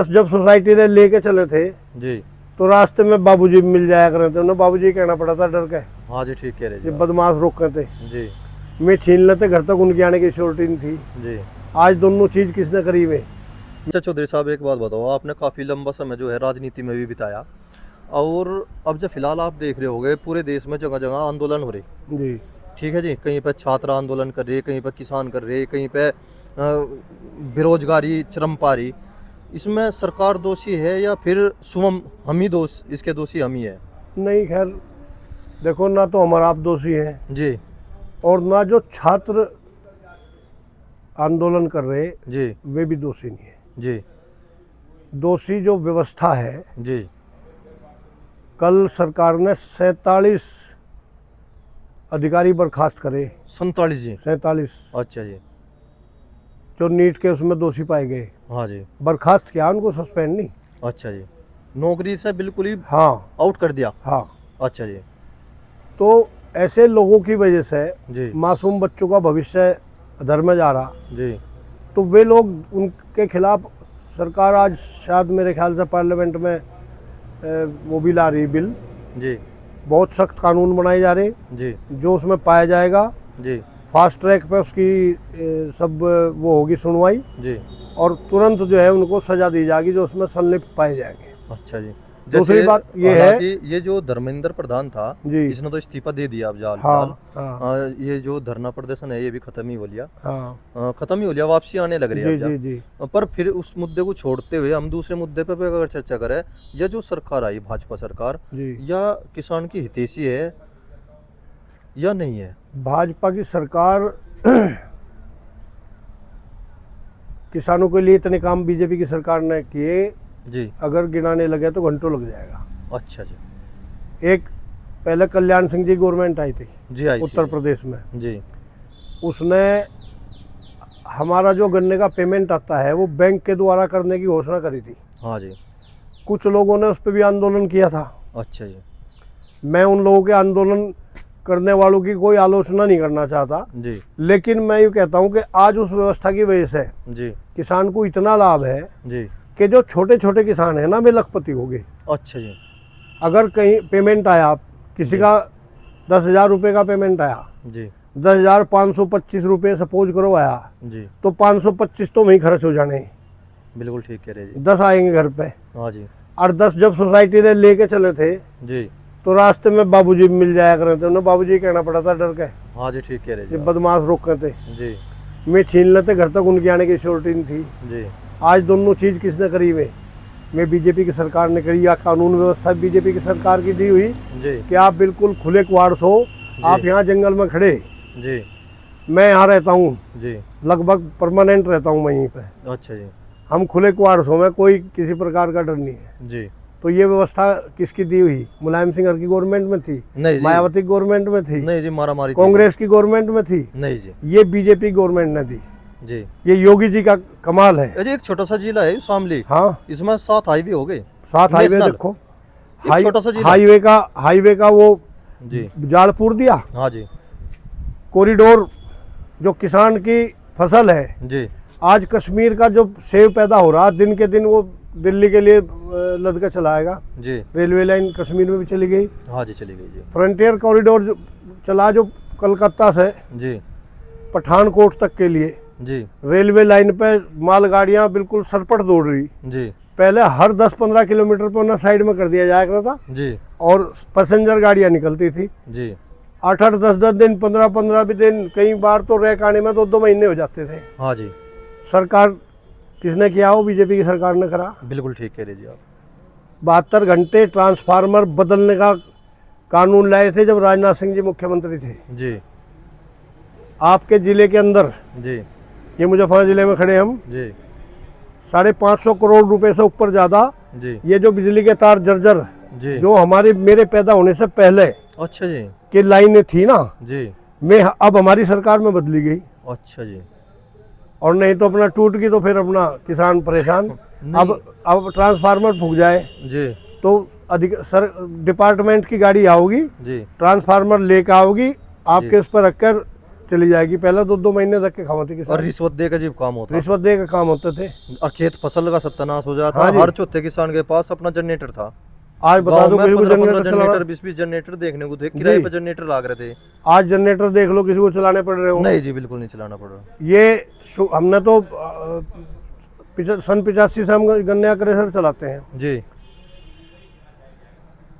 जब सोसाइटी ने लेके चले थे जी तो रास्ते में बाबूजी मिल जाया करे थे, उन्हें बाबूजी कहना पड़ा था डर के। हाँ जी, ठीक कह रहे ये जी बदमाश रोके थे, जी मैं छीन लेते, घर तक उनकी आने की श्योरिटी नहीं थी। जी। आज दोनों चीज किसने करी में। अच्छा चौधरी साहब, एक बात बताओ, आपने काफ़ी लंबा समय जो है राजनीति में भी बिताया, और अब जब फिलहाल आप देख रहे होगे पूरे देश में जगह जगह आंदोलन हो रहे, जी ठीक है जी, कहीं पे छात्र आंदोलन कर रहे, कहीं पे किसान कर रहे, कहीं पे बेरोजगारी चरम पा रही, इसमें सरकार दोषी है या फिर स्वयं हम ही इसके दोषी हम ही है? नहीं, खैर देखो, ना तो हमारा आप दोषी हैं जी और ना जो छात्र आंदोलन कर रहे जी वे भी दोषी नहीं है। जी दोषी जो व्यवस्था है। जी कल सरकार ने 47 अधिकारी बर्खास्त करे। 47 जी। 47 अच्छा जी। जो नीट के उसमें दोषी पाए गए, हाँ जी। बर्खास्त किया, उनको सस्पेंड नहीं। अच्छा जी, नौकरी से बिल्कुल ही हाँ आउट कर दिया। हाँ। अच्छा जी। तो ऐसे लोगों की वजह से जी मासूम बच्चों का भविष्य अधर में जा रहा, जी तो वे लोग उनके खिलाफ सरकार आज शायद मेरे ख्याल से पार्लियामेंट में वो भी ला रही बिल। जी बहुत सख्त कानून बनाए जा रहे, जी जो उसमें पाया जाएगा जी फास्ट ट्रैक पे उसकी सब वो होगी सुनवाई, जी। और तुरंत जो है उनको सजा दी जाएगी जो उसमें संलिप्त पाए जाएंगे। अच्छा जी। दूसरी बात ये है कि ये जो धर्मेंद्र प्रधान था जी, इसने तो इस्तीफा दे दिया अब जाल हाँ हाँ ये जो धरना प्रदर्शन है ये भी खत्म ही हो लिया, हाँ खत्म ही हो लिया, वापसी आने लग रही है जी अब जी जी। पर फिर उस मुद्दे को छोड़ते हुए हम दूसरे मुद्दे पे अगर चर्चा करें, यह जो सरकार आई भाजपा सरकार, जी या किसान की हितैषी है या नहीं है? भाजपा की सरकार किसानों के लिए इतने काम बीजेपी की सरकार ने किए, जी अगर गिनाने लगे तो घंटों लग जाएगा। अच्छा जी। एक पहले कल्याण सिंह जी गवर्नमेंट आई थी जी आई उत्तर थी। प्रदेश में, जी उसने हमारा जो गन्ने का पेमेंट आता है वो बैंक के द्वारा करने की घोषणा करी थी। हाँ जी। कुछ लोगों ने उस पर भी आंदोलन किया था। अच्छा जी। मैं उन लोगों के आंदोलन करने वालों की कोई आलोचना नहीं करना चाहता, जी लेकिन मैं यूँ कहता हूँ कि आज उस व्यवस्था की वजह से जी किसान को इतना लाभ है जी। कि जो छोटे छोटे किसान हैं ना, वे लखपति हो गए। अच्छा जी। अगर कहीं पेमेंट आया, किसी का 10,000 रुपये का पेमेंट आया, जी 10,525 रुपये सपोज करो आया, जी तो 525 तो वहीं खर्च हो जाने, बिल्कुल ठीक कह रहे जी। 10 आएंगे घर पे। हाँ जी और 10 जब सोसाइटी ने लेके चले थे जी। तो रास्ते में बाबूजी मिल जाया करे थे, उन्हें बाबूजी कहना पड़ा था डर के। हाँ जी, ठीक कह रहे ये जी। बदमाश रोके थे, जी मैं छीन लेते, घर तक उनकी आने की श्योरिटी नहीं थी। जी आज दोनों चीज़ किसने करी में बीजेपी की सरकार ने करी, या कानून व्यवस्था बीजेपी की सरकार की दी हुई जी कि आप बिल्कुल खुले कुआड़ हो, आप यहाँ जंगल में खड़े, जी मैं यहाँ रहता हूँ, जी। लगभग परमानेंट रहता हूँ मैं यहीं पे, अच्छा जी। हम खुले कुआड़ हो, में कोई किसी प्रकार का डर नहीं है। जी तो ये व्यवस्था किसकी दी हुई? मुलायम सिंह की गवर्नमेंट में थी, नहीं जी। मायावती गवर्नमेंट में थी, नहीं जी, मारा मारी कांग्रेस की गवर्नमेंट में थी, नहीं जी। ये बीजेपी गवर्नमेंट ने दी। जी ये योगी जी का कमाल है। अजय एक छोटा सा जिला है शामली, हाँ, इसमें 7 हाईवे हो गए, 7 हाईवे नेशनल। देखो, एक छोटा सा जिला। हाईवे का वो जी जालपुर दिया, हाँ जी कॉरिडोर जो किसान की फसल है। जी आज कश्मीर का जो सेब पैदा हो रहा, दिन के दिन वो दिल्ली के लिए लद के चलाएगा। जी। रेलवे लाइन कश्मीर में भी चली गई। हाँ जी, चली गई जी। फ्रंटियर कॉरिडोर चला जो कलकत्ता से जी पठानकोट तक के लिए, जी रेलवे लाइन पे मालगाड़ियाँ बिल्कुल सरपट दौड़ रही। जी पहले हर 10-15 किलोमीटर पर ना साइड में कर दिया जाया करता था, जी और पैसेंजर गाड़ियाँ निकलती थी। जी 8-8, 10-10 दिन, 15-15 भी दिन, कई बार तो रैक आने में 2-2 महीने हो जाते थे। हाँ जी, सरकार किसने किया? हो बीजेपी की सरकार ने करा। बिल्कुल ठीक कह रहे जी आप। 72 घंटे ट्रांसफार्मर बदलने का कानून लाए थे जब राजनाथ सिंह जी मुख्यमंत्री थे। जी आपके जिले के अंदर, जी ये मुजफ्फरनगर जिले में खड़े हम, जी 550 करोड़ रुपए से ऊपर ज़्यादा जी ये जो बिजली के तार जर्जर जी। जो हमारे मेरे पैदा होने से पहले अच्छा जी। की लाइनें थी ना, जी मैं अब हमारी सरकार में बदली गई। अच्छा जी। और नहीं तो अपना टूट गई तो फिर अपना किसान परेशान। अब ट्रांसफार्मर फूक जाए जी तो अधिक डिपार्टमेंट की गाड़ी आओगी, जी ट्रांसफार्मर लेकर आओगी, आपके उस पर रखकर चली जाएगी। पहले 2-2 महीने तक के खाते और किसान, रिश्वत दे के जी काम होता, रिश्वत दे के काम होते थे। और खेत फसल का सत्यानाश हो जाता। हाँ जी। हर चौथे किसान के पास अपना जनरेटर था। आज बता गांव दो में किसी को 15-15 जनरेटर चलाना, जनरेटर 20-20 जनरेटर देखने को थे, किराए जी। पे जनरेटर लाग रहे थे। आज जनरेटर देख लो किसी को चलाने पड़ रहे हो। नहीं जी, बिल्कुल नहीं चलाना पड़ रहा। ये हमने तो सन 85 से हम गन्ने का क्रेशर चलाते हैं। जी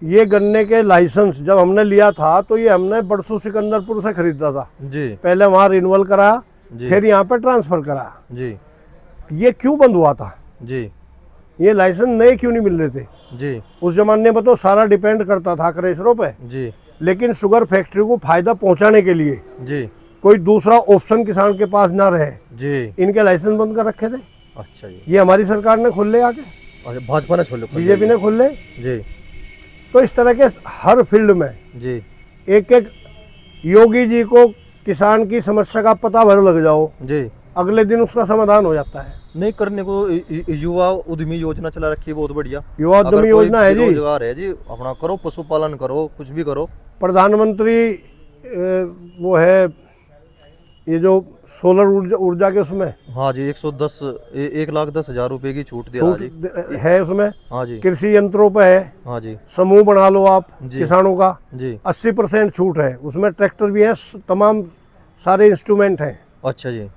ये गन्ने के लाइसेंस जब हमने लिया था तो ये हमने बरसू सिकंदरपुर से खरीदा था। जी पहले वहाँ रिन्यूअल कराया, जी फिर यहाँ पे ट्रांसफर कराया। जी ये क्यों बंद हुआ था? जी ये लाइसेंस नए क्यों नहीं मिल रहे थे? जी उस जमाने में तो सारा डिपेंड करता था क्रेशरों पे, जी लेकिन शुगर फैक्ट्री को फायदा पहुंचाने के लिए जी कोई दूसरा ऑप्शन किसान के पास ना रहे, जी। इनके लाइसेंस बंद कर रखे थे। अच्छा जी। ये हमारी सरकार ने खोल ले, आके अच्छा, भाजपा ने छोड़ बीजेपी ने खोल ले। जी तो इस तरह के हर फील्ड में जी एक एक योगी जी को किसान की समस्या का पता भर लग जाओ, जी। अगले दिन उसका समाधान हो जाता है। नहीं करने को युवा उद्यमी योजना चला रखी है, बहुत बढ़िया। युवा अगर उद्यमी कोई योजना है जी, बेरोजगार है जी, अपना करो, पशुपालन करो, कुछ भी करो। प्रधानमंत्री वो है ये जो सोलर ऊर्जा के उसमें हाँ जी, 1,10,000 रुपए की छूट दे रहा जी। है उसमें। हाँ जी कृषि यंत्रों पे है, हाँ जी समूह बना लो आप जी। किसानों का, जी। 80% छूट है उसमें। ट्रैक्टर भी है, तमाम सारे इंस्ट्रूमेंट हैं, अच्छा जी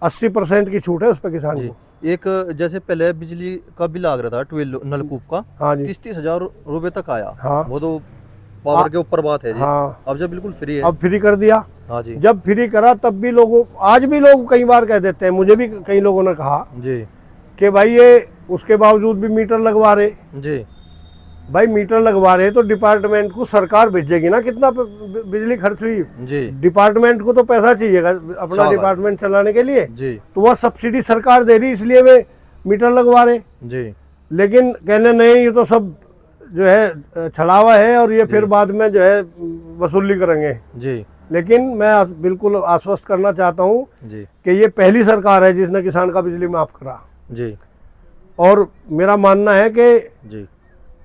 80% की छूट है उस पर किसान जी। को। एक जैसे पहले बिजली का बिल आ रहा था 12 नलकूप का, हाँ जी 30,000 रुपए तक आया। हाँ। वो तो पावर के ऊपर बात है जी। हाँ, अब जब बिल्कुल फ्री है। अब फ्री कर दिया। हाँ जी जब फ्री करा तब भी लोगों, आज भी लोग कई बार कह देते हैं, मुझे भी कई लोगों ने कहा जी कि भाई ये उसके बावजूद भी मीटर लगवा रहे। जी भाई मीटर लगवा रहे तो डिपार्टमेंट को सरकार भेजेगी ना कितना बिजली खर्च हुई। जी डिपार्टमेंट को तो पैसा चाहिएगा अपना डिपार्टमेंट चलाने के लिए, जी तो वह सब्सिडी सरकार दे रही, इसलिए वे मीटर लगवा रहे। जी लेकिन कहने नहीं, ये तो सब जो है छलावा है और ये फिर बाद में जो है वसूली करेंगे। जी लेकिन मैं बिल्कुल आश्वस्त करना चाहता हूँ जी कि ये पहली सरकार है जिसने किसान का बिजली माफ करा। जी और मेरा मानना है कि जी।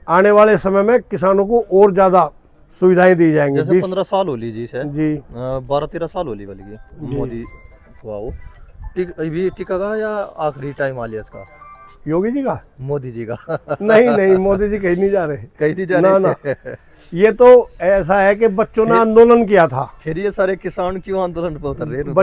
आने वाले समय में किसानों को और ज्यादा सुविधाएं दी जाएंगी। जैसे 15 साल हो ली जी से, जी 12-13 साल हो ली बल्कि मोदी हुआ वो अभी टीका का, या आखिरी टाइम आ लिया इसका योगी जी का, मोदी जी का? नहीं नहीं, मोदी जी कहीं नहीं जा रहे, कहीं नहीं जा ना रहे। ना। ये तो ऐसा है कि बच्चों ने आंदोलन किया था। फिर ये सारे किसान क्यों आंदोलन पे उतर रहे हैं?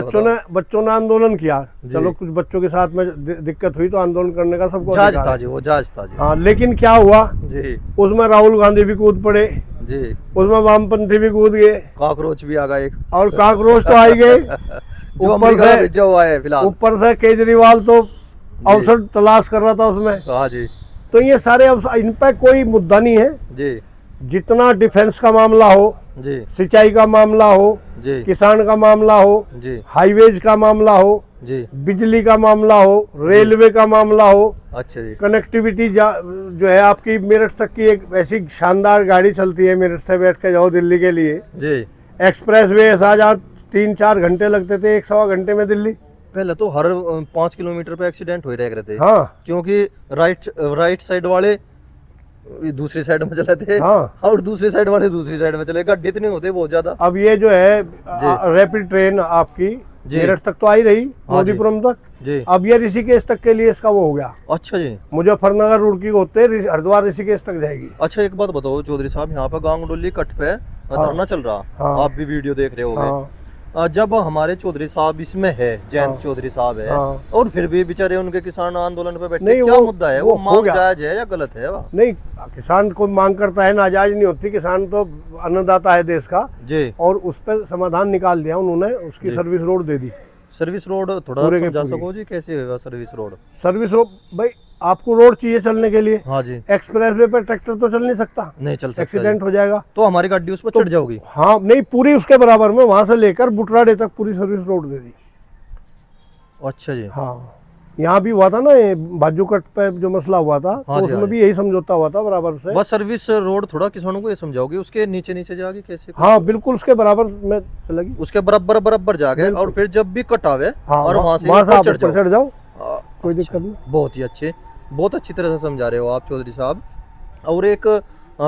बच्चों ने आंदोलन किया। चलो कुछ बच्चों के साथ में दिक्कत हुई तो आंदोलन करने का सबको जायज अधिकार था है। जी, वो जायज था जी। हाँ, लेकिन क्या हुआ जी उसमें राहुल गांधी भी कूद पड़े, जी। उसमें वामपंथी भी कूद गए, कॉकरोच भी आ गया एक, और काकरोच तो आ ही गए। जो ऊपर अमेरिका से में भेजा हुआ है फिलहाल। ऊपर से केजरीवाल तो अवसर तलाश कर रहा था उसमें। हाँ जी तो ये सारे अवसर, इन पर कोई मुद्दा नहीं है। जी जितना डिफेंस का मामला हो, जी सिंचाई का मामला हो, जी किसान का मामला हो, जी हाईवेज का मामला हो, जी। बिजली का मामला हो, रेलवे का मामला हो, अच्छा जी कनेक्टिविटी जो है आपकी, मेरठ तक की एक ऐसी शानदार गाड़ी चलती है, मेरठ से बैठ के जाओ दिल्ली के लिए। जी। एक्सप्रेस वे ऐसा जहाँ 3-4 घंटे लगते थे, 1-1.25 घंटे में दिल्ली। पहले तो हर 5 किलोमीटर पे एक्सीडेंट हो ही रहे थे। हाँ क्योंकि राइट साइड वाले दूसरी साइड में चले थे, हाँ। और दूसरी साइड वाले दूसरी साइड में चले, गड्ढे इतने होते बहुत ज्यादा। अब ये जो है रैपिड ट्रेन आपकी जी। मेरठ तक तो आई रही, हाँ जी। मोदीपुरम तक। जी अब ये ऋषिकेश तक के लिए इसका वो हो गया। अच्छा जी। मुजफ्फरनगर रुड़की होते हरिद्वार ऋषिकेश तक जाएगी। अच्छा एक बात बताओ चौधरी साहब, यहाँ पे गांगडोली कट पे धरना चल रहा, हाँ। आप भी वीडियो देख रहे होंगे। हाँ जब हमारे चौधरी साहब इसमें है, जयंत चौधरी साहब है, हाँ। और फिर भी बेचारे उनके किसान आंदोलन पे बैठे, नहीं, क्या वो- मुद्दा है? वो वो हो मांग गया। जायज है या गलत है? वाह नहीं, किसान को मांग करता है, नाजायज नहीं होती। किसान तो अन्नदाता है देश का, जी। और उस पर समाधान निकाल दिया उन्होंने, उसकी जी। सर्विस रोड दे दी। सर्विस रोड थोड़ा पूरे के समझा पूरे। सको जी, कैसे होगा सर्विस रोड? सर्विस रोड, भाई आपको रोड चाहिए चलने के लिए। हाँ जी। एक्सप्रेस वे पर ट्रैक्टर तो चल नहीं सकता, नहीं चल सकता एक्सीडेंट जी। हो जाएगा। तो हमारी गाड़ी उस पर चढ़ जाओगी? हाँ, नहीं, पूरी उसके बराबर में, वहां से लेकर बुटराडे तक पूरी सर्विस रोड दे दी। अच्छा जी। हाँ, यहाँ भी हुआ था ना, ये बाजू कट पे जो मसला हुआ था, हाँ तो जी, हाँ उसमें जी। भी यही समझौता हुआ था बराबर से। बस सर्विस रोड थोड़ा किसानों को ये समझाओगे, उसके नीचे नीचे जाके कैसे? हाँ बिल्कुल, उसके बराबर में चलेगी। उसके बराबर जाके, और फिर जब भी कटावे हाँ, और वहां से आप ऊपर ऊपर चढ़ जाओ, कोई अच्छा, दिक्कत नहीं। बहुत ही अच्छे, बहुत अच्छी तरह से समझा रहे हो आप चौधरी साहब। और एक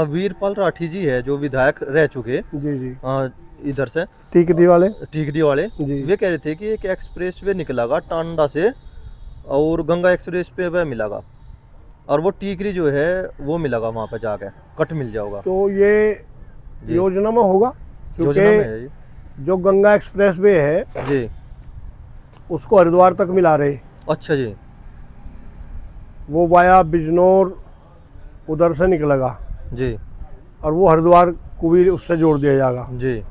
वीरपाल राठी जी है जो विधायक रह चुके, जी जी। इधर से टीकरी वाले टीकरी वाले, जी। वे कह रहे थे कि एक एक्सप्रेस वे निकलागा टांडा से और गंगा एक्सप्रेस पे वह मिलेगा, और वो टीकरी जो है वो मिलेगा वहाँ पे जाके, कट मिल जाएगा। तो ये जी। योजना में होगा, योजना में है क्योंकि ये। जो गंगा एक्सप्रेस वे है जी। उसको हरिद्वार तक मिला रहे, अच्छा जी। वो वाया बिजनौर उधर से निकलेगा जी। और वो हरिद्वार को भी उससे जोड़ दिया जाएगा। जी।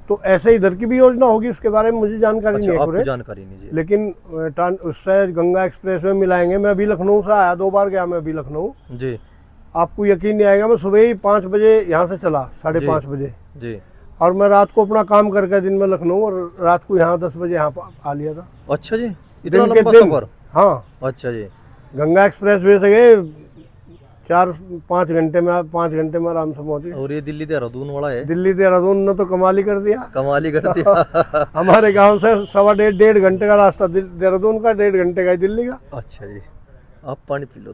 तो ऐसे इधर की भी योजना होगी, उसके बारे में मुझे जानकारी अच्छा, नहीं है आपको पूरे, जानकारी नहीं जी। लेकिन उससे गंगा एक्सप्रेस में मिलाएंगे। मैं अभी लखनऊ से आया, 2 बार गया मैं अभी लखनऊ। जी। आपको यकीन नहीं आएगा, मैं सुबह ही 5 बजे यहाँ से चला, जी। 5:30 बजे, जी। और मैं रात को अपना काम करके दिन में लखनऊ, और रात को यहाँ 10 बजे यहाँ आ लिया था। अच्छा जी, इतना दिन के लंबा दिन। सफर। हाँ, अच्छा जी। गंगा एक्सप्रेस वे से गए 4-5 घंटे में, 5 घंटे में आराम से पहुँच गए। और ये दिल्ली देहरादून वाला है, दिल्ली देहरादून ने तो कमाल ही कर दिया। कमाल ही कर दिया। हमारे गांव से 1.25-1.5 घंटे का रास्ता देहरादून का, 1.5 घंटे का ही दिल्ली का। अच्छा जी, आप पानी पी लो।